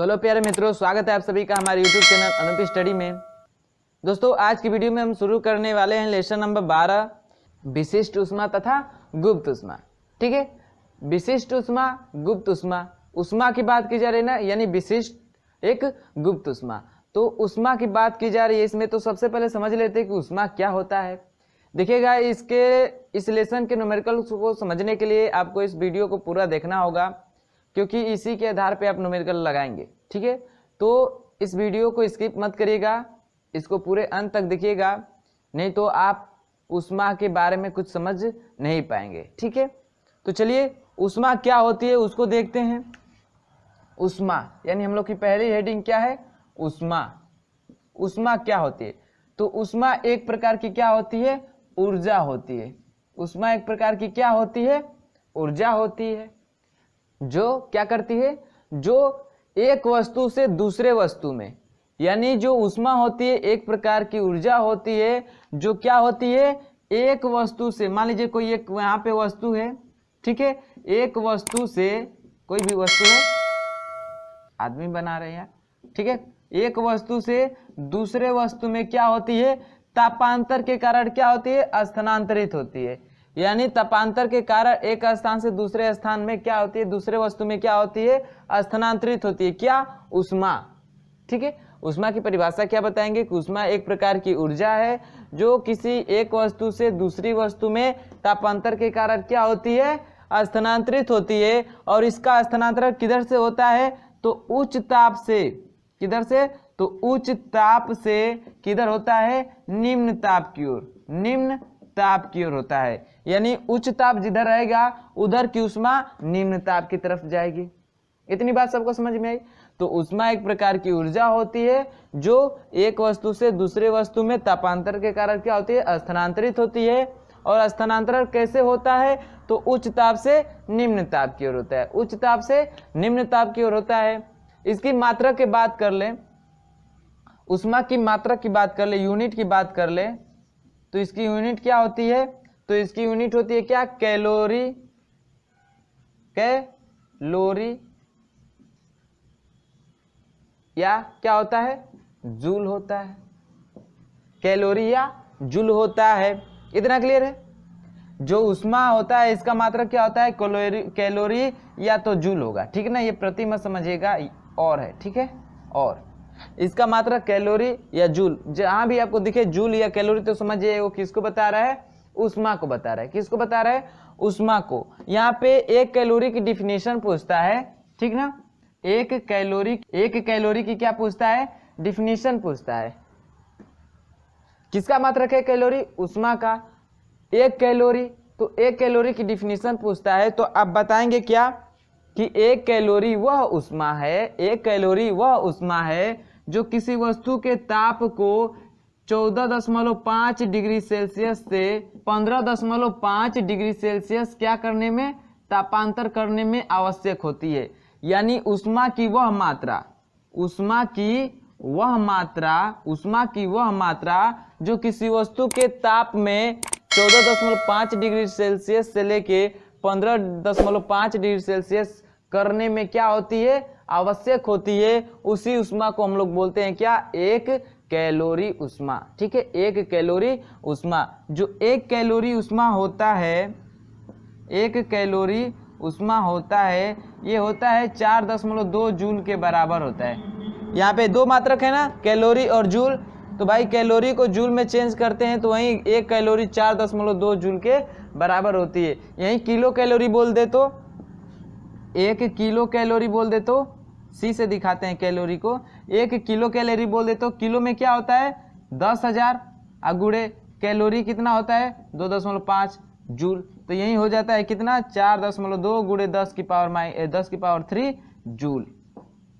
तो हेलो प्यारे मित्रों, स्वागत है आप सभी का हमारे YouTube चैनल अनुपी स्टडी में। दोस्तों, आज की वीडियो में हम शुरू करने वाले हैं लेसन नंबर 12, विशिष्ट ऊष्मा तथा गुप्त ऊष्मा। ठीक है, विशिष्ट ऊष्मा, गुप्त ऊष्मा। ऊष्मा की बात की जा रही है ना, यानी विशिष्ट एक गुप्त ऊष्मा। तो ऊष्मा की बात की जा रही है इसमें, तो सबसे पहले समझ लेते हैं कि ऊष्मा क्या होता है। देखिएगा, इस लेसन के न्यूमेरिकल को समझने के लिए आपको इस वीडियो को पूरा देखना होगा, क्योंकि इसी के आधार पे आप न्यूमेरिकल लगाएंगे। ठीक है, तो इस वीडियो को स्किप मत करिएगा, इसको पूरे अंत तक देखिएगा, नहीं तो आप ऊष्मा के बारे में कुछ समझ नहीं पाएंगे। ठीक है, तो चलिए ऊष्मा क्या होती है उसको देखते हैं। ऊष्मा यानी हम लोग की पहली हेडिंग क्या है, ऊष्मा। ऊष्मा क्या होती है? तो ऊष्मा एक प्रकार की क्या होती है, ऊर्जा होती है। ऊष्मा एक प्रकार की क्या होती है, ऊर्जा होती है, जो क्या करती है, जो एक वस्तु से दूसरे वस्तु में, यानी जो ऊष्मा होती है एक प्रकार की ऊर्जा होती है, जो क्या होती है, एक वस्तु से, मान लीजिए कोई एक यहाँ पे वस्तु है, ठीक है, एक वस्तु से, कोई भी वस्तु है, आदमी बना रहे हैं, ठीक है, एक वस्तु से दूसरे वस्तु में क्या होती है, तापांतर के कारण क्या होती है, स्थानांतरित होती है। यानी तापांतर के कारण एक स्थान से दूसरे स्थान में क्या होती है, दूसरे वस्तु में क्या होती है, स्थानांतरित होती है। क्या? ऊष्मा। ठीक है, ऊष्मा की परिभाषा क्या बताएंगे कि ऊष्मा एक प्रकार की ऊर्जा है जो किसी एक वस्तु से दूसरी वस्तु में तापांतर के कारण क्या होती है, स्थानांतरित होती है। और इसका स्थानांतरण किधर से होता है, तो उच्च ताप से, किधर से, तो उच्च ताप से किधर होता है, निम्न ताप की ओर, निम्न ताप की ओर होता है। यानी उच्च ताप जिधर रहेगा उधर की ऊष्मा निम्न ताप की तरफ जाएगी। इतनी बात सबको समझ में आई? तो ऊष्मा एक प्रकार की ऊर्जा होती है जो एक वस्तु से दूसरे वस्तु में तापांतर के कारण क्या होती है, स्थानांतरित होती है। और स्थानांतरण कैसे होता है, तो उच्च ताप से निम्न ताप की ओर होता है, उच्च ताप से निम्न ताप की ओर होता है। इसकी मात्रा की बात कर ले, ऊष्मा की मात्रा की बात कर ले, यूनिट की बात कर ले, तो इसकी यूनिट क्या होती है, तो इसकी यूनिट होती है क्या, कैलोरी। कैलोरी या क्या होता है, जूल होता है। कैलोरी या जूल होता है। इतना क्लियर है? जो ऊष्मा होता है इसका मात्रा क्या होता है, कैलोरी या तो जूल होगा। ठीक है ना, ये प्रति मत समझिएगा, और है, ठीक है, और इसका मात्रा कैलोरी या जूल, जहां भी आपको दिखे जूल या कैलोरी तो समझिए वो किसको बता रहा है, ऊष्मा को बता रहा है। किसको बता रहा है, ऊष्मा को। यहाँ पे एक कैलोरी की डिफिनेशन पूछता है, ठीक ना, एक कैलोरी की क्या पूछता है, डिफिनेशन पूछता है। किसका मात्रक है कैलोरी, ऊष्मा का। एक कैलोरी, तो एक कैलोरी की डिफिनेशन पूछता है, तो आप बताएंगे क्या कि एक कैलोरी वह ऊष्मा है, एक कैलोरी वह ऊष्मा है जो किसी वस्तु के ताप को 14.5 डिग्री सेल्सियस से 15.5 डिग्री सेल्सियस क्या करने में, तापांतर करने में आवश्यक होती है। यानी ऊष्मा की वह मात्रा, ऊष्मा की वह मात्रा जो किसी वस्तु के ताप में 14.5 डिग्री सेल्सियस से लेके 15.5 डिग्री सेल्सियस करने में क्या होती है, आवश्यक होती है, उसी ऊष्मा को हम लोग बोलते हैं क्या, एक कैलोरी ऊष्मा। ठीक है, एक कैलोरी ऊष्मा। जो एक कैलोरी ऊष्मा होता है, एक कैलोरी ऊष्मा होता है, ये होता है 4.2 जूल के बराबर होता है। यहाँ पे दो मात्रक है ना, कैलोरी और जूल, तो भाई कैलोरी को जूल में चेंज करते हैं तो वहीं एक कैलोरी 4.2 जूल के बराबर होती है। यहीं किलो कैलोरी बोल दे तो, एक किलो कैलोरी बोल दे तो, सी से दिखाते हैं कैलोरी को, एक किलो कैलोरी बोल दे तो किलो में क्या होता है, 10,000, अगुड़े कैलोरी कितना होता है, 2.5 जूल। तो यही हो जाता है कितना, 4.2 गुड़े 10 की पावर 3 जूल।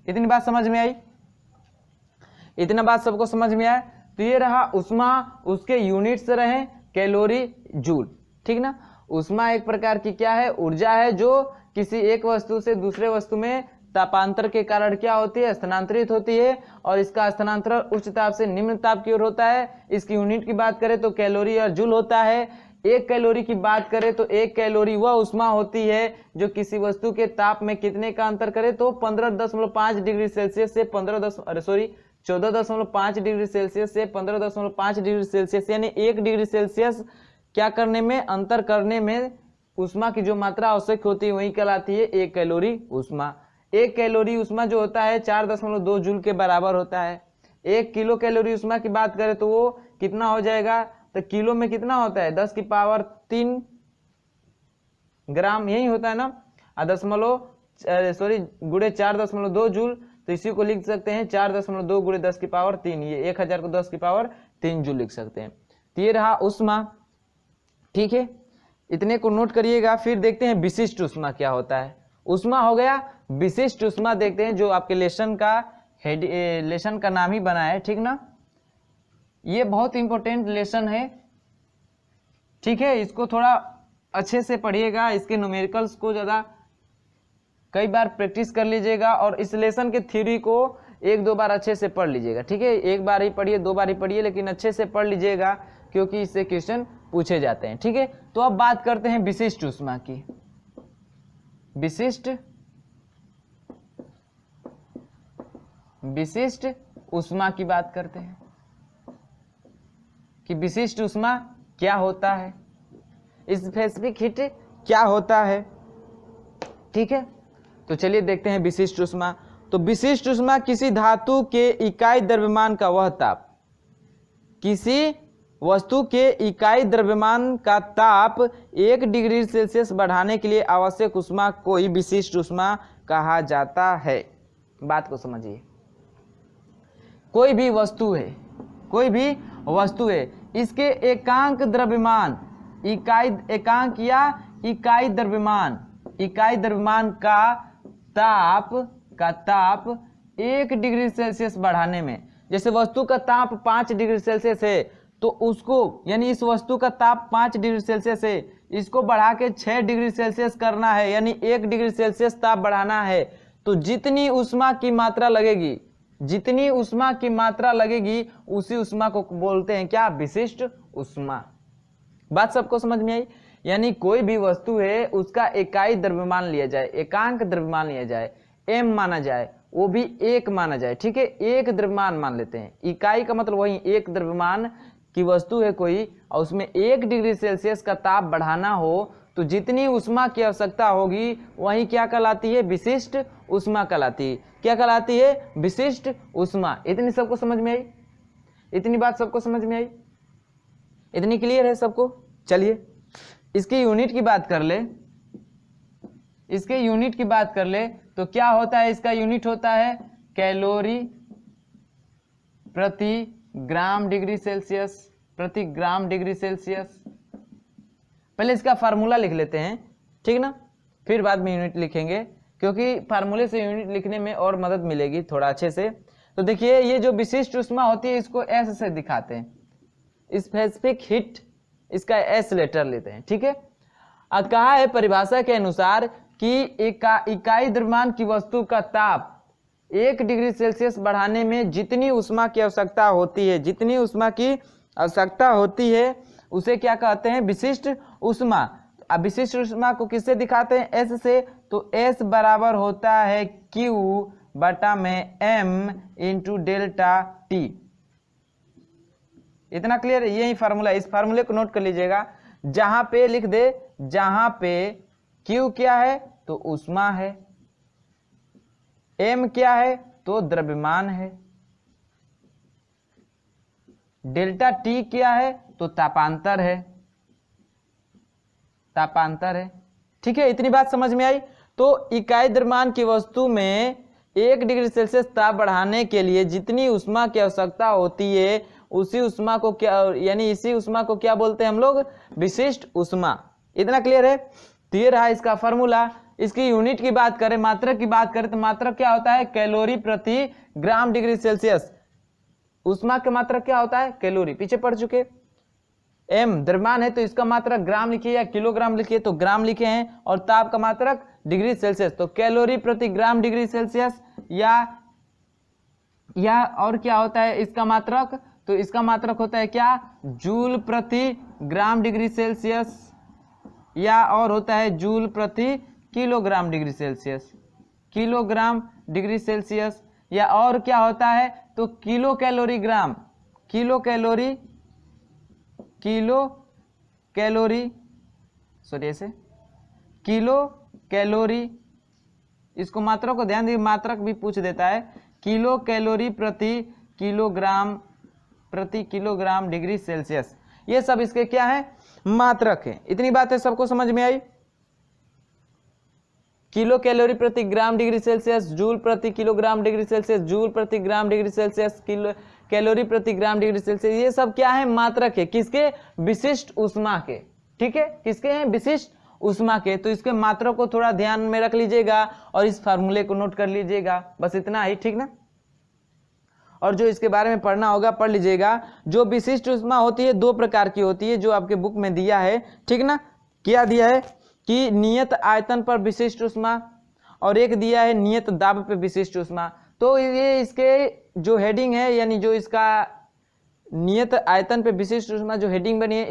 इतनी बात समझ में आई? इतना बात सबको समझ में आया? तो ये रहा ऊष्मा, उसके यूनिट्स रहे कैलोरी, जूल। ठीक ना, ऊष्मा एक प्रकार की क्या है, ऊर्जा है जो किसी एक वस्तु से दूसरे वस्तु में तापांतर के कारण क्या होती है, स्थानांतरित होती है। और इसका स्थानांतरण उच्च ताप से निम्न ताप की ओर होता है। इसकी यूनिट की बात करें तो कैलोरी और जूल होता है। 1 कैलोरी की बात करें तो 1 कैलोरी वह उष्मा होती है जो किसी वस्तु के ताप में कितने का अंतर करे, तो 15.5 डिग्री सेल्सियस से 14.5 डिग्री सेल्सियस से 15.5 डिग्री सेल्सियस, यानी 1 डिग्री सेल्सियस क्या करने में, अंतर करने में उष्मा की जो मात्रा आवश्यक होती है वही कहलाती है 1 कैलोरी उष्मा। 1 कैलोरी उष्मा जो होता है 4.2 जूल के बराबर होता है। 1 किलो कैलोरी उष्मा की बात करें तो वो कितना हो जाएगा, तो किलो में कितना होता है 10⁻³ ग्राम, यही होता है ना, गुणे 4.2 जूल, तो इसी को लिख सकते हैं 4.2 गुणे 10⁻3, ये 1000 को 10⁻3 जूल लिख सकते हैं। तो ये रहा उष्मा, ठीक है, इतने को नोट करिएगा। फिर देखते हैं विशिष्ट उष्मा क्या होता है। उष्मा हो गया, विशिष्ट उष्मा देखते हैं जो आपके लेसन का नाम ही बना है, ठीक ना। ये बहुत इंपॉर्टेंट लेसन है, ठीक है, इसको थोड़ा अच्छे से पढ़िएगा, इसके न्यूमेरिकल्स को ज़्यादा कई बार प्रैक्टिस कर लीजिएगा और इस लेसन के थ्योरी को 1-2 बार अच्छे से पढ़ लीजिएगा, ठीक है। 1 बार ही पढ़िए, 2 बार ही पढ़िए, लेकिन अच्छे से पढ़ लीजिएगा क्योंकि इससे क्वेश्चन पूछे जाते हैं, ठीक है। तो अब बात करते हैं विशिष्ट उष्मा की। विशिष्ट उष्मा की बात करते हैं कि विशिष्ट उष्मा क्या होता है, स्पेसिफिक हीट क्या होता है, ठीक है। तो चलिए देखते हैं विशिष्ट उष्मा। तो विशिष्ट उष्मा किसी धातु के इकाई द्रव्यमान का वह ताप, किसी वस्तु के इकाई द्रव्यमान का ताप 1 डिग्री सेल्सियस बढ़ाने के लिए आवश्यक उष्मा को ही विशिष्ट उष्मा कहा जाता है। बात को समझिए, कोई भी वस्तु है, इसके एकांक द्रव्यमान, एकांक या इकाई द्रव्यमान का ताप 1 डिग्री सेल्सियस बढ़ाने में, जैसे वस्तु का ताप 5 डिग्री सेल्सियस है तो उसको, यानी इस वस्तु का ताप 5 डिग्री सेल्सियस है, इसको बढ़ा के 6 डिग्री सेल्सियस करना है, यानी 1 डिग्री सेल्सियस ताप बढ़ाना है, तो जितनी उष्मा की मात्रा लगेगी उसी उष्मा को बोलते हैं क्या, विशिष्ट उष्मा। बात सबको समझ में आई। यानी कोई भी वस्तु है उसका इकाई द्रव्यमान लिया जाए, एकांक द्रव्यमान लिया जाए, m माना जाए, वो भी 1 माना जाए, ठीक है, 1 द्रव्यमान मान लेते हैं। इकाई का मतलब वही 1 द्रव्यमान की वस्तु है कोई, और उसमें 1 डिग्री सेल्सियस का ताप बढ़ाना हो तो जितनी उष्मा की आवश्यकता होगी वही क्या कहलाती है, विशिष्ट उष्मा कहलाती है। क्या कहलाती है, विशिष्ट उष्मा। इतनी सबको समझ में आई, इतनी बात सबको समझ में आई, इतनी क्लियर है सबको। चलिए इसकी यूनिट की बात कर ले, तो क्या होता है, इसका यूनिट होता है कैलोरी प्रति ग्राम डिग्री सेल्सियस। पहले इसका फार्मूला लिख लेते हैं, ठीक ना, फिर बाद में यूनिट लिखेंगे, क्योंकि फार्मूले से यूनिट लिखने में और मदद मिलेगी थोड़ा अच्छे से। तो देखिए ये जो विशिष्ट उष्मा होती है इसको एस से दिखाते हैं, स्पेसिफिक हीट, इसका एस लेटर लेते हैं, ठीक है। अब कहा है परिभाषा के अनुसार कि इकाई द्रव्यमान की वस्तु का ताप 1 डिग्री सेल्सियस बढ़ाने में जितनी उष्मा की आवश्यकता होती है उसे क्या कहते हैं, विशिष्ट उष्मा। अब विशिष्ट उष्मा को किससे दिखाते हैं, एस से। तो एस बराबर होता है Q बटा में M इंटू डेल्टा T। इतना क्लियर है, यही फार्मूला, इस फार्मूले को नोट कर लीजिएगा। जहां पे लिख दे, जहां पे Q क्या है तो उष्मा है, M क्या है तो द्रव्यमान है, डेल्टा T क्या है तो तापांतर है, ठीक है। इतनी बात समझ में आई। तो इकाई द्रव्यमान की वस्तु में 1 डिग्री सेल्सियस ताप बढ़ाने के लिए जितनी उष्मा की आवश्यकता होती है उसी उष्मा को क्या, यानी इसी उष्मा को क्या बोलते हैं हम लोग, विशिष्ट उष्मा। इतना क्लियर है। तो ये रहा इसका फॉर्मूला। इसकी यूनिट की बात करें, मात्रक की बात करें, तो मात्रक क्या होता है, कैलोरी प्रति ग्राम डिग्री सेल्सियस। उष्मा का मात्रक क्या होता है, कैलोरी, पीछे पढ़ चुके। m द्रव्यमान है तो इसका मात्रक ग्राम लिखिए या किलोग्राम लिखिए, तो ग्राम लिखे हैं, और ताप का मात्रक डिग्री सेल्सियस, तो कैलोरी प्रति ग्राम डिग्री सेल्सियस, या और क्या होता है इसका मात्रक, तो इसका मात्रक होता है क्या, जूल प्रति ग्राम डिग्री सेल्सियस, या और होता है जूल प्रति kilogram degree Celsius, kilogram degree Celsius, या और क्या होता है तो kilocalorie gram, kilocalorie, kilocalorie, sorry ऐसे किलो कैलोरी, इसको मात्रक को ध्यान दीजिए, मात्रक भी पूछ देता है, किलो कैलोरी प्रति किलोग्राम डिग्री सेल्सियस। ये सब इसके क्या है, मात्रक है। इतनी बातें सबको समझ में आई। किलो कैलोरी प्रति ग्राम डिग्री सेल्सियस, जूल प्रति किलोग्राम डिग्री सेल्सियस, जूल प्रति gram degree Celsius, kilo calorie प्रति ग्राम डिग्री सेल्सियस, ये सब क्या है, मात्रक है। किसके, विशिष्ट ऊष्मा के। ठीक है, किसके हैं, विशिष्ट ऊष्मा के। तो इसके मात्रक को थोड़ा ध्यान में रख लीजिएगा और इस फार्मूले को नोट कर लीजिएगा, बस इतना ही, ठीक ना। और जो इसके बारे में पढ़ना होगा पढ़ लीजिएगा। जो विशिष्ट ऊष्मा होती है दो प्रकार की होती है, जो आपके बुक में दिया है, ठीक ना। क्या दिया है कि नियत आयतन पर विशिष्ट ऊष्मा, और एक दिया है नियत दाब पर विशिष्ट ऊष्मा। तो ये इसके जो हेडिंग है, यानी जो इसका नियत आयतन पे विशिष्ट ऊष्मा जो हेडिंग बनी है,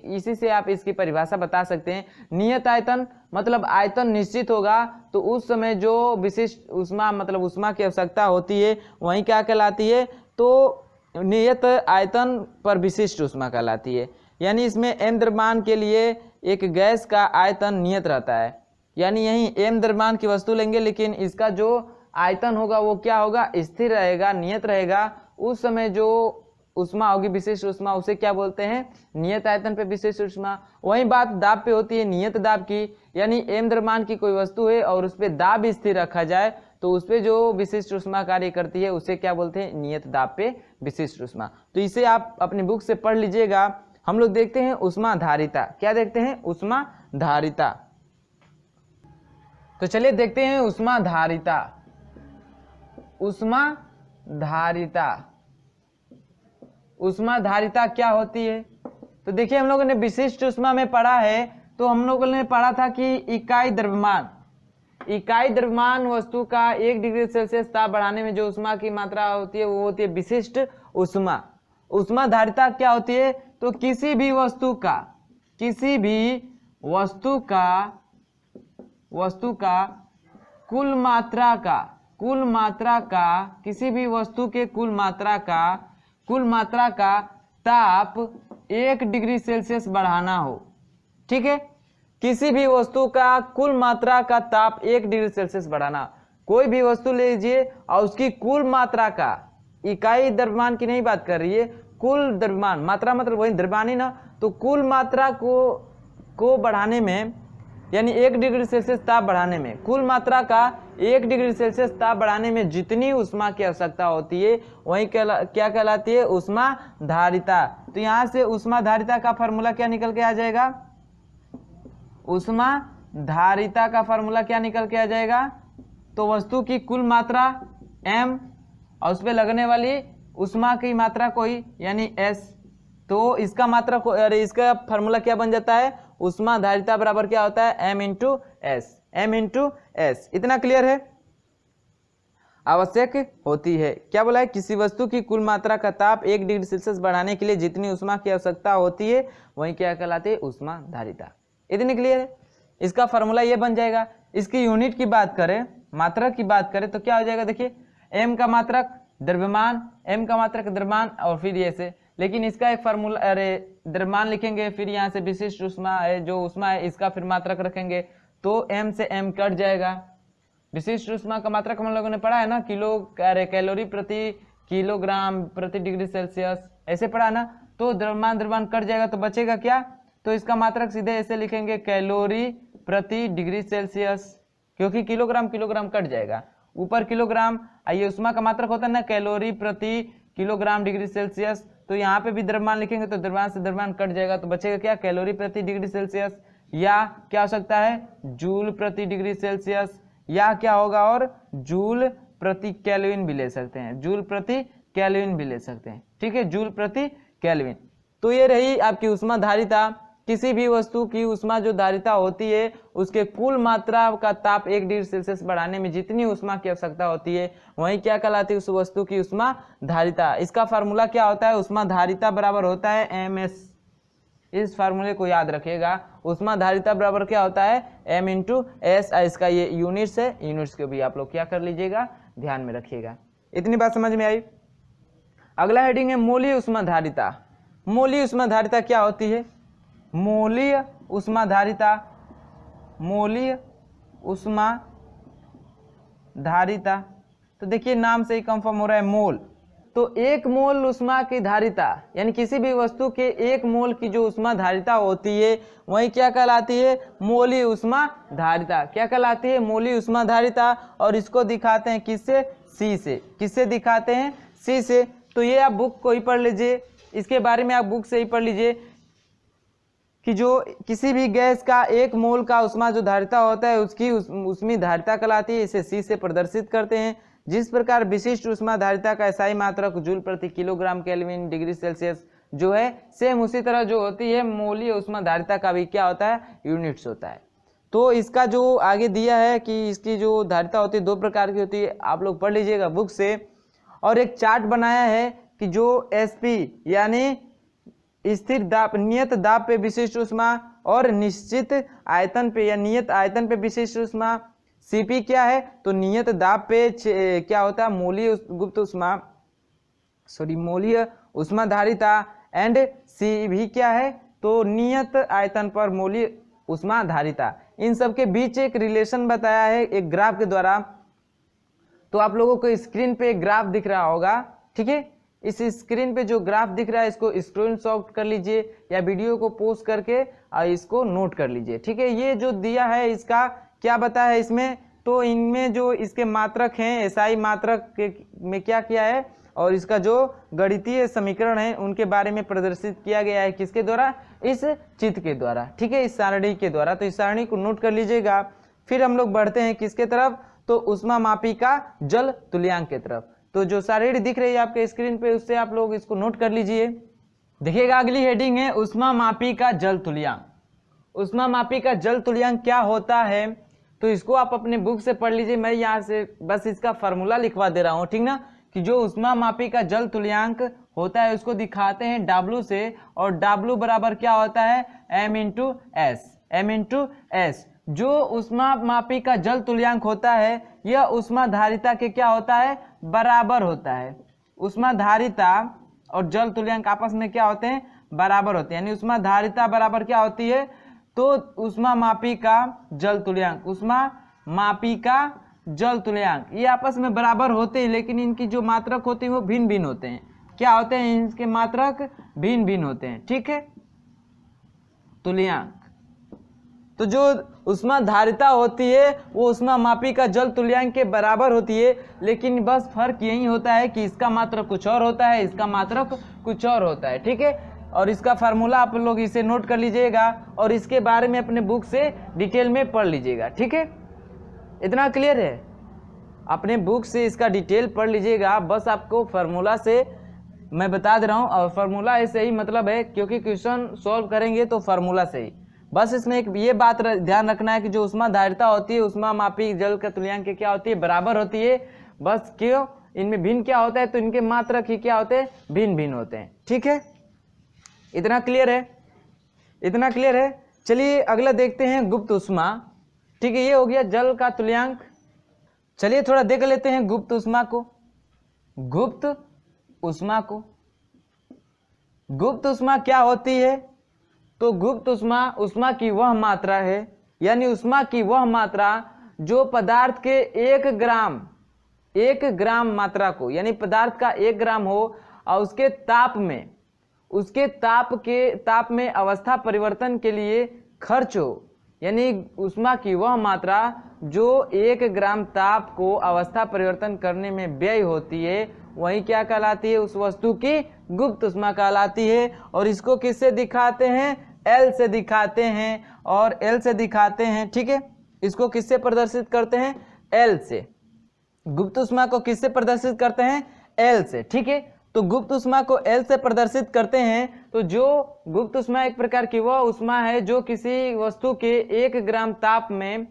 इसी से आप इसकी परिभाषा बता सकते हैं। नियत आयतन मतलब आयतन निश्चित होगा, तो उस समय जो विशिष्ट ऊष्मा मतलब ऊष्मा की आवश्यकता होती है वही क्या कहलाती है, तो नियत आयतन पर विशिष्ट ऊष्मा कहलाती है। यानी इसमें m द्रव्यमान के लिए एक गैस का आयतन नियत रहता है, यानी यही m द्रव्यमान की वस्तु लेंगे, लेकिन इसका जो आयतन होगा वो क्या होगा, स्थिर रहेगा, नियत रहेगा। उस समय जो ऊष्मा होगी विशिष्ट ऊष्मा, उसे क्या बोलते हैं, नियत आयतन पे विशिष्ट ऊष्मा। वही बात दाब पे होती है, नियत दाब की, यानी m द्रव्यमान की कोई वस्तु है और उस पर दाब स्थिर रखा जाए तो उस पर जो विशिष्ट ऊष्मा कार्य करती है उसे क्या बोलते हैं, नियत दाब पे विशिष्ट ऊष्मा। तो इसे आप अपनी बुक से पढ़ लीजिएगा। हम लोग देखते हैं ऊष्मा धारिता। क्या देखते हैं, ऊष्मा धारिता। तो चलिए देखते हैं ऊष्मा धारिता। ऊष्मा धारिता, ऊष्मा धारिता क्या होती है, तो देखिए हम लोगों ने विशिष्ट ऊष्मा में पढ़ा है, तो हम लोगों ने पढ़ा था कि इकाई द्रव्यमान, इकाई द्रव्यमान वस्तु का 1 डिग्री सेल्सियस ताप बढ़ाने में जो ऊष्मा की मात्रा होती है वो होती है विशिष्ट ऊष्मा। ऊष्मा धारिता क्या होती है, तो किसी भी वस्तु का कुल मात्रा का किसी भी वस्तु के कुल मात्रा का ताप 1 डिग्री सेल्सियस बढ़ाना हो। ठीक है, किसी भी वस्तु का कुल मात्रा का ताप 1 डिग्री सेल्सियस बढ़ाना। कोई भी वस्तु ले लीजिए और उसकी कुल मात्रा का, इकाई द्रव्यमान की नहीं बात कर रही है, कुल द्रव्यमान, मात्रा मतलब वही द्रव्यमान ही ना, तो कुल मात्रा को बढ़ाने में, यानी 1 डिग्री सेल्सियस ताप बढ़ाने में, कुल मात्रा का 1 डिग्री सेल्सियस ताप बढ़ाने में जितनी ऊष्मा की आवश्यकता होती है वही क्या कहलाती है, ऊष्मा धारिता। तो यहाँ से ऊष्मा धारिता का फॉर्मूला क्या निकल के आ जाएगा, ऊष्मा धारिता का फॉर्मूला क्या निकल के आ जाएगा, तो वस्तु की कुल मात्रा m और उस पर लगने वाली ऊष्मा की मात्रा कोई यानी s, तो इसका मात्रा को, अरे इसका फॉर्मूला क्या बन जाता है, ऊष्मा धारिता बराबर क्या होता है, m इंटू एस। इतना क्लियर है। आवश्यक होती है, क्या बोला है, किसी वस्तु की कुल मात्रा का ताप 1 डिग्री सेल्सियस बढ़ाने के लिए जितनी ऊष्मा की आवश्यकता होती है वही क्या कहलाती है, ऊष्मा धारिता। इतनी क्लियर है। इसका फॉर्मूला ये बन जाएगा। इसकी यूनिट की बात करें, मात्रक की बात करें तो क्या हो जाएगा, देखिए m का मात्रक द्रव्यमान, m का मात्रक द्रव्यमान और फिर ये से, लेकिन इसका एक फार्मूला, अरे द्रव्यमान लिखेंगे, फिर यहाँ से विशिष्ट ऊष्मा है, जो ऊष्मा है इसका फिर मात्रक रखेंगे, तो m से m कट जाएगा। विशिष्ट ऊष्मा का मात्रक हम लोगों ने पढ़ा है ना, कैलोरी प्रति किलोग्राम प्रति डिग्री सेल्सियस, ऐसे पढ़ा ना। तो द्रव्यमान कट जाएगा तो बचेगा क्या, तो इसका मात्रक सीधे ऐसे लिखेंगे, कैलोरी प्रति डिग्री सेल्सियस, क्योंकि किलोग्राम कट जाएगा, ऊपर किलोग्राम, आइए ऊष्मा का मात्रक होता है ना कैलोरी प्रति किलोग्राम डिग्री सेल्सियस, तो यहाँ पे भी द्रव्यमान लिखेंगे तो द्रव्यमान से द्रव्यमान कट जाएगा, तो बचेगा क्या, कैलोरी प्रति डिग्री सेल्सियस, या क्या हो सकता है, जूल प्रति डिग्री सेल्सियस, या क्या होगा, और जूल प्रति केल्विन भी ले सकते हैं, जूल प्रति केल्विन भी ले सकते हैं। ठीक है, जूल प्रति केल्विन। तो ये रही आपकी ऊष्मा धारिता। किसी भी वस्तु की उष्मा जो धारिता होती है उसके कुल मात्रा का ताप 1 डिग्री सेल्सियस बढ़ाने में जितनी उष्मा की आवश्यकता होती है वही क्या कहलाती है, उस वस्तु की उष्मा धारिता। इसका फार्मूला क्या होता है, उष्मा धारिता बराबर होता है mS। इस फार्मूले को याद रखिएगा, उष्मा धारिता बराबर क्या होता है, m इंटू एस। इसका ये यूनिट्स है, यूनिट्स को भी आप लोग क्या कर लीजिएगा, ध्यान में रखिएगा। इतनी बात समझ में आई। अगला हेडिंग है मौलीय उष्मा धारिता। मौलीय उष्मा धारिता क्या होती है, मौलीय उष्मा धारिता, मौलीय उष्मा धारिता, तो देखिए नाम से ही कंफर्म हो रहा है मोल। तो 1 मोल उष्मा की धारिता यानी किसी भी वस्तु के 1 मोल की जो उष्मा धारिता होती है वही क्या कहलाती है, मौलीय उष्मा धारिता। क्या कहलाती है, मौलीय उष्मा धारिता। और इसको दिखाते हैं किससे, सी से। किससे दिखाते हैं, सी से। तो ये आप बुक को ही पढ़ लीजिए, इसके बारे में आप बुक से ही पढ़ लीजिए कि जो किसी भी गैस का 1 मोल का उष्मा जो धारिता होता है उसकी उष्मी धारिता कहलाती है। इसे सी से प्रदर्शित करते हैं। जिस प्रकार विशिष्ट उष्मा धारिता का एसआई मात्रक जूल प्रति किलोग्राम केल्विन डिग्री सेल्सियस जो है, सेम उसी तरह जो होती है मौलीय उष्मा धारिता का भी क्या होता है, यूनिट्स होता है। तो इसका जो आगे दिया है कि इसकी जो धारिता होती है 2 प्रकार की होती है, आप लोग पढ़ लीजिएगा बुक से। और एक चार्ट बनाया है कि जो एसपी यानी स्थिर दाब, नियत दाब पे विशिष्ट उष्मा और निश्चित आयतन पे या नियत आयतन पे विशिष्ट उष्मा, सीपी क्या है, तो नियत दाब पे क्या होता है, मौलीय गुप्त उष्मा, सॉरी मौलीय उष्मा धारिता। एंड सी भी क्या है, तो नियत आयतन पर मौलीय उष्मा धारिता। इन सब के बीच एक रिलेशन बताया है एक ग्राफ के द्वारा। तो आप लोगों को स्क्रीन पे एक ग्राफ दिख रहा होगा, ठीक है। इस स्क्रीन पे जो ग्राफ दिख रहा है इसको स्क्रीनशॉट कर लीजिए या वीडियो को पोस्ट करके इसको नोट कर लीजिए, ठीक है। ये जो दिया है इसका क्या बताया है इसमें, तो इनमें जो इसके मात्रक हैं एसआई मात्रक में क्या किया है और इसका जो गणितीय समीकरण है उनके बारे में प्रदर्शित किया गया है। किसके द्वारा, इस चित्र के द्वारा, ठीक है, इस सारणी के द्वारा। तो इस सारणी को नोट कर लीजिएगा। फिर हम लोग बढ़ते हैं किसके तरफ, तो उष्मा मापी का जल तुल्यांक के तरफ। तो जो सारणी दिख रही है आपके स्क्रीन पे उससे आप लोग इसको नोट कर लीजिए। देखिएगा अगली हेडिंग है उष्मा मापी का जल तुल्यांक। उष्मा मापी का जल तुल्यांक क्या होता है, तो इसको आप अपने बुक से पढ़ लीजिए। मैं यहाँ से बस इसका फार्मूला लिखवा दे रहा हूँ, ठीक ना, कि जो उष्मा मापी का जल तुल्यांक होता है उसको दिखाते हैं W से। और W बराबर क्या होता है, m into S, m into S. जो उष्मा मापी का जल तुल्यांक होता है यह उष्मा धारिता के क्या होता है, बराबर होता है। उष्मा धारिता और जल तुल्यांक आपस में क्या होते हैं, बराबर होते हैं। यानी उष्मा धारिता बराबर क्या होती है, तो उष्मा मापी का जल तुल्यांक, उष्मा मापी का जल तुल्यांक, ये आपस में बराबर होते हैं लेकिन इनकी जो मात्रक होती है वो भिन्न भिन्न होते हैं। क्या होते हैं, इनके मात्रक भिन्न भिन्न होते हैं, ठीक है। तुल्यांक, तो जो उष्मा धारिता होती है वो उष्मा मापी का जल तुल्यांक के बराबर होती है, लेकिन बस फर्क यही होता है कि इसका मात्रक कुछ और होता है, इसका मात्रक कुछ और होता है, ठीक है। और इसका फार्मूला आप लोग इसे नोट कर लीजिएगा और इसके बारे में अपने बुक से डिटेल में पढ़ लीजिएगा, ठीक है। इतना क्लियर है, अपने बुक से इसका डिटेल पढ़ लीजिएगा। बस आपको फार्मूला से मैं बता दे रहा हूँ और फार्मूला ऐसे ही मतलब है क्योंकि क्वेश्चन सॉल्व करेंगे तो फार्मूला से ही। बस इसमें एक ये बात ध्यान रखना है कि जो उष्मा धारिता होती है उष्मा मापी जल का तुल्यांक क्या होती है, बराबर होती है। बस क्यों, इनमें भिन्न क्या होता है, तो इनके मात्रक ही क्या होते हैं, भिन्न भिन्न होते हैं, ठीक है। इतना क्लियर है, इतना क्लियर है। चलिए अगला देखते हैं गुप्त उष्मा, ठीक है। ये हो गया जल का तुल्यांक। चलिए थोड़ा देख लेते हैं गुप्त उष्मा को। गुप्त उष्मा को, गुप्त उष्मा क्या होती है, तो गुप्त उष्मा उष्मा की वह मात्रा है, यानी उष्मा की वह मात्रा जो पदार्थ के 1 ग्राम मात्रा को, यानी पदार्थ का 1 ग्राम हो और उसके ताप में अवस्था परिवर्तन के लिए खर्च हो। यानी उष्मा की वह मात्रा जो 1 ग्राम ताप को अवस्था परिवर्तन करने में व्यय होती है वही क्या कहलाती है, उस वस्तु की गुप्त उष्मा कहलाती है। और इसको किससे दिखाते हैं, L से दिखाते हैं और L से दिखाते हैं, ठीक है। इसको किससे प्रदर्शित करते हैं, L से। गुप्त उष्मा को किससे प्रदर्शित करते हैं, L से, ठीक है। तो गुप्त उष्मा को L से प्रदर्शित करते हैं। तो जो गुप्त उष्मा एक प्रकार की वह उष्मा है जो किसी वस्तु के 1 ग्राम ताप में,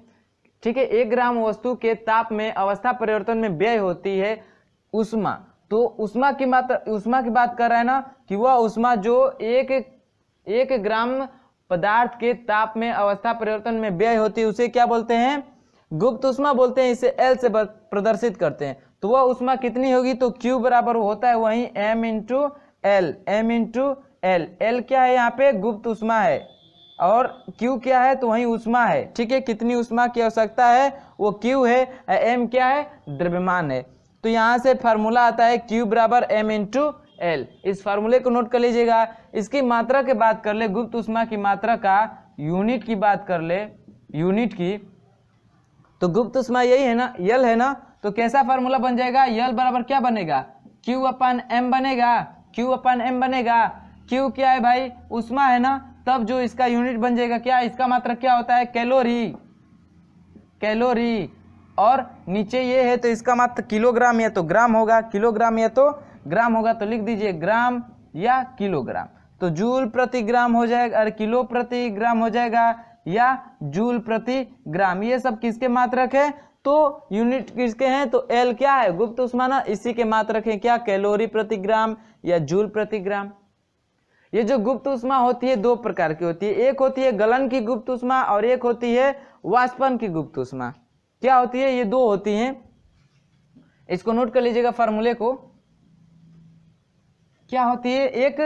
ठीक है, 1 ग्राम वस्तु के ताप में अवस्था परिवर्तन में व्यय होती है उष्मा। तो उष्मा की मात्रा, उष्मा की बात कर रहा है ना कि वह उष्मा जो एक ग्राम पदार्थ के ताप में अवस्था परिवर्तन में व्यय होती है उसे क्या बोलते हैं? गुप्त उष्मा बोलते हैं। इसे L से प्रदर्शित करते हैं। तो वह उष्मा कितनी होगी? तो Q बराबर होता है वही m into L, m into L. L क्या है? यहाँ पे गुप्त उष्मा है और Q क्या है? तो वही उष्मा है। ठीक है, कितनी उष्मा की आवश्यकता है वो Q है, m क्या है? द्रव्यमान है। तो यहाँ से फार्मूला आता है Q बराबर m इंटू एल। इस फार्मूले को नोट कर लीजिएगा। इसकी मात्रा की बात कर ले, गुप्त उष्मा की मात्रा का यूनिट की बात कर ले, यूनिट की, तो गुप्त उष्मा यही है ना, यल है ना। तो कैसा फार्मूला बन जाएगा? यल बराबर क्या बनेगा? Q अपन m बनेगा, Q अपन m बनेगा। Q क्या है भाई? उष्मा है ना, तब जो इसका यूनिट बन जाएगा क्या? इसका मात्रा क्या होता है? Calorie, calorie. और नीचे ये है तो इसका मात्रा किलोग्राम या तो ग्राम होगा, किलोग्राम या तो ग्राम होगा। तो लिख दीजिए ग्राम या किलोग्राम। तो जूल प्रति ग्राम हो जाएगा, और किलो प्रति ग्राम हो जाएगा, या जूल प्रति ग्राम। ये सब किसके मात्रक है? तो यूनिट किसके हैं? तो एल क्या है? गुप्त उष्मा ना, इसी के मात्रक है क्या? कैलोरी प्रति ग्राम या जूल प्रति ग्राम। ये जो गुप्त उष्मा होती है 2 प्रकार की होती है। एक होती है गलन की गुप्त उष्मा और एक होती है वाष्पन की गुप्त उष्मा। क्या होती है? ये 2 होती हैं। इसको नोट कर लीजिएगा फार्मूले को। क्या होती है? एक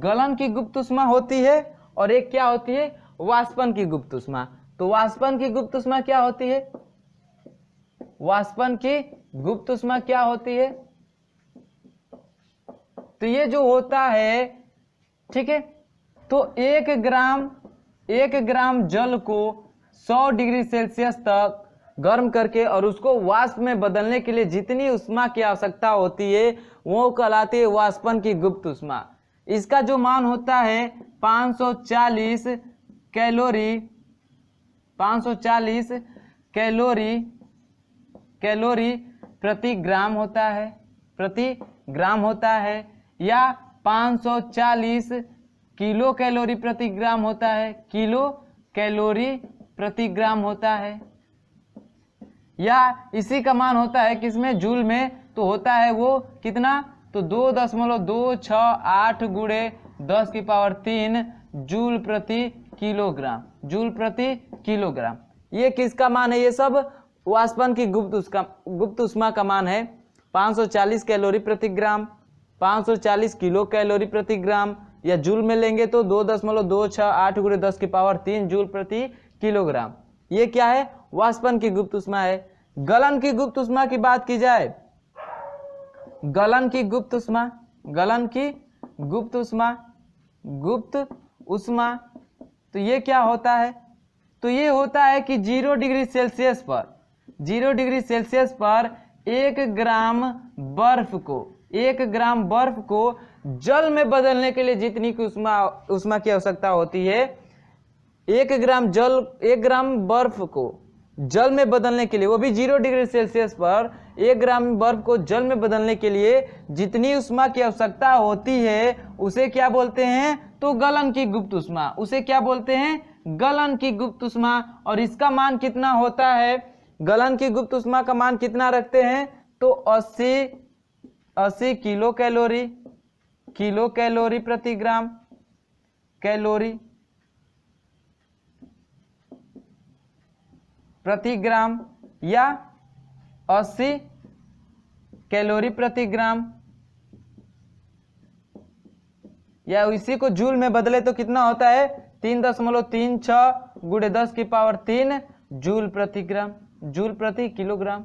गलन की गुप्त उष्मा होती है और एक क्या होती है? वाष्पन की गुप्त उष्मा। तो वाष्पन की गुप्त उष्मा क्या होती है? वाष्पन की गुप्त उष्मा क्या होती है? तो ये जो होता है, ठीक है, तो 1 ग्राम जल को 100 डिग्री सेल्सियस तक गर्म करके और उसको वाष्प में बदलने के लिए जितनी उष्मा की आवश्यकता होती है वो कहलाती है वाष्पन की गुप्त उष्मा। इसका जो मान होता है 540 कैलोरी, 540 कैलोरी प्रति ग्राम होता है, प्रति ग्राम होता है, या 540 किलो कैलोरी प्रति ग्राम होता है, किलो कैलोरी प्रति ग्राम होता है, या इसी का मान होता है किसमें? जूल में। तो होता है वो कितना? तो 2.268 गुणे 10 की पावर 3 जूल प्रति किलोग्राम, जूल प्रति किलोग्राम। ये किसका मान है? ये सब वाष्पन की गुप्त उष्मा का मान है। 540 कैलोरी प्रति ग्राम, 540 किलो कैलोरी प्रति ग्राम, या जूल में लेंगे तो 2.268 गुणे 10 की पावर 3 जूल प्रति किलोग्राम। ये क्या है? वाष्पन की गुप्त उष्मा है। गलन की गुप्त उष्मा की बात की जाए, गलन की गुप्त उष्मा, गलन की गुप्त उष्मा, गुप्त उष्मा, तो ये क्या होता है? तो ये होता है कि 0 डिग्री सेल्सियस पर, 0 डिग्री सेल्सियस पर 1 ग्राम बर्फ को, 1 ग्राम बर्फ को जल में बदलने के लिए जितनी की उष्मा की आवश्यकता होती है, 1 ग्राम बर्फ को जल में बदलने के लिए, वो भी 0 डिग्री सेल्सियस पर 1 ग्राम बर्फ को जल में बदलने के लिए जितनी उष्मा की आवश्यकता होती है उसे क्या बोलते हैं? तो गलन की गुप्त उष्मा। उसे क्या बोलते हैं? गलन की गुप्त उष्मा। और इसका मान कितना होता है? गलन की गुप्त उष्मा का मान कितना रखते हैं? तो 80 किलो कैलोरी प्रति ग्राम, कैलोरी प्रति ग्राम, या 80 कैलोरी प्रति ग्राम, या इसी को जूल में बदले तो कितना होता है? 3.36 गुणे 10 की पावर 3 जूल प्रति ग्राम, जूल प्रति किलोग्राम।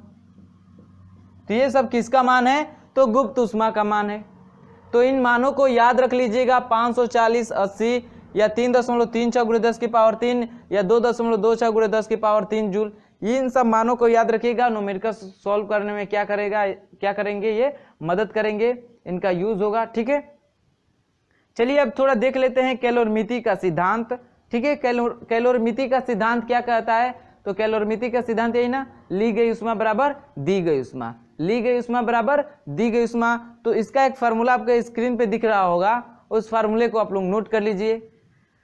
तो ये सब किसका मान है? तो गुप्त उष्मा का मान है। तो इन मानों को याद रख लीजिएगा, 540, 80, या 3.36 गुणे 10 की पावर 3, या 2.26 गुणे 10 की पावर 3 जूल। इन सब मानों को याद रखिएगा। न्यूमेरिकल सॉल्व करने में क्या करेंगे? ये मदद करेंगे, इनका यूज होगा। ठीक है, चलिए अब थोड़ा देख लेते हैं कैलोरीमिति का सिद्धांत। ठीक है, कैलोरीमिति का सिद्धांत क्या कहता है? तो कैलोरीमिति का सिद्धांत यही ना, ली गई उष्मा बराबर दी गई उष्मा। ली गई ऊष्मा बराबर दी गई ऊष्मा। तो इसका एक फार्मूला आपके स्क्रीन पे दिख रहा होगा, उस फार्मूले को आप लोग नोट कर लीजिए।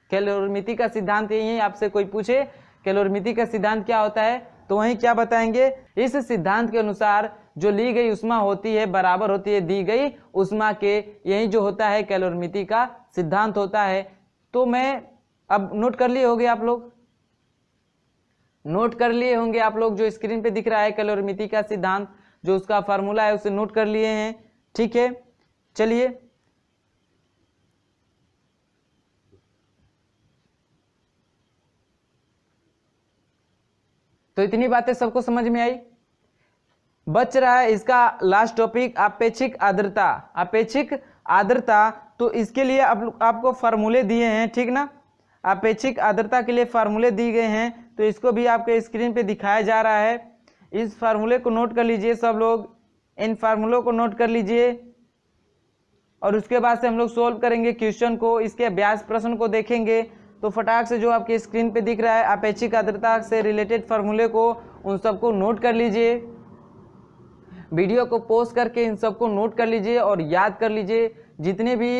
कैलोरीमिति का सिद्धांत यही है, आपसे कोई पूछे कैलोरीमिति का सिद्धांत क्या होता है तो वहीं क्या बताएंगे, इस सिद्धांत के अनुसार जो ली गई ऊष्मा होती है बराबर होती है दी गई ऊष्मा के, यही जो होता है कैलोरीमिति का सिद्धांत होता है। तो मैं अब नोट कर लिए होंगे आप लोग, नोट कर लिए होंगे आप लोग, जो स्क्रीन पे दिख रहा है कैलोरीमिति का सिद्धांत, जो उसका फार्मूला है उसे नोट कर लिए हैं। ठीक है, चलिए तो इतनी बातें सबको समझ में आई। बच रहा है इसका लास्ट टॉपिक, अपेक्षिक आर्द्रता। अपेक्षिक आर्द्रता, तो इसके लिए आपको फार्मूले दिए हैं, ठीक ना। अपेक्षिक आर्द्रता के लिए फार्मूले दिए गए हैं, तो इसको भी आपके स्क्रीन पे दिखाया जा रहा है। इस फार्मूले को नोट कर लीजिए सब लोग, इन फार्मूलों को नोट कर लीजिए और उसके बाद से हम लोग सोल्व करेंगे क्वेश्चन को, इसके अभ्यास प्रश्न को देखेंगे। तो फटाक से जो आपके स्क्रीन पे दिख रहा है अपेक्षिक आर्द्रता से रिलेटेड फार्मूले को, उन सबको नोट कर लीजिए। वीडियो को पॉज करके इन सबको नोट कर लीजिए और याद कर लीजिए। जितने भी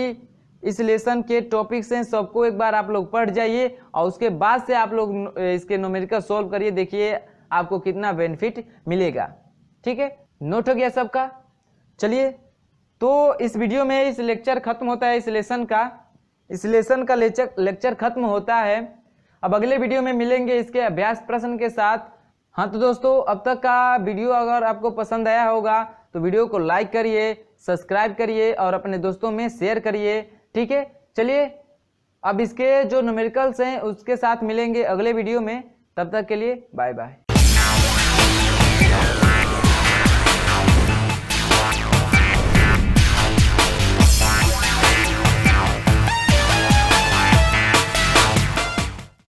इस लेसन के टॉपिक्स हैं सबको एक बार आप लोग पढ़ जाइए और उसके बाद से आप लोग इसके न्यूमेरिकल सॉल्व करिए, देखिए आपको कितना बेनिफिट मिलेगा। ठीक है, नोट हो गया सबका। चलिए, तो इस वीडियो में इस लेक्चर खत्म होता है, इस लेसन का लेक्चर खत्म होता है। अब अगले वीडियो में मिलेंगे इसके अभ्यास प्रश्न के साथ। हाँ तो दोस्तों, अब तक का वीडियो अगर आपको पसंद आया होगा तो वीडियो को लाइक करिए, सब्सक्राइब करिए और अपने दोस्तों में शेयर करिए। ठीक है, चलिए अब इसके जो न्यूमेरिकल्स हैं उसके साथ मिलेंगे अगले वीडियो में। तब तक के लिए बाय बाय।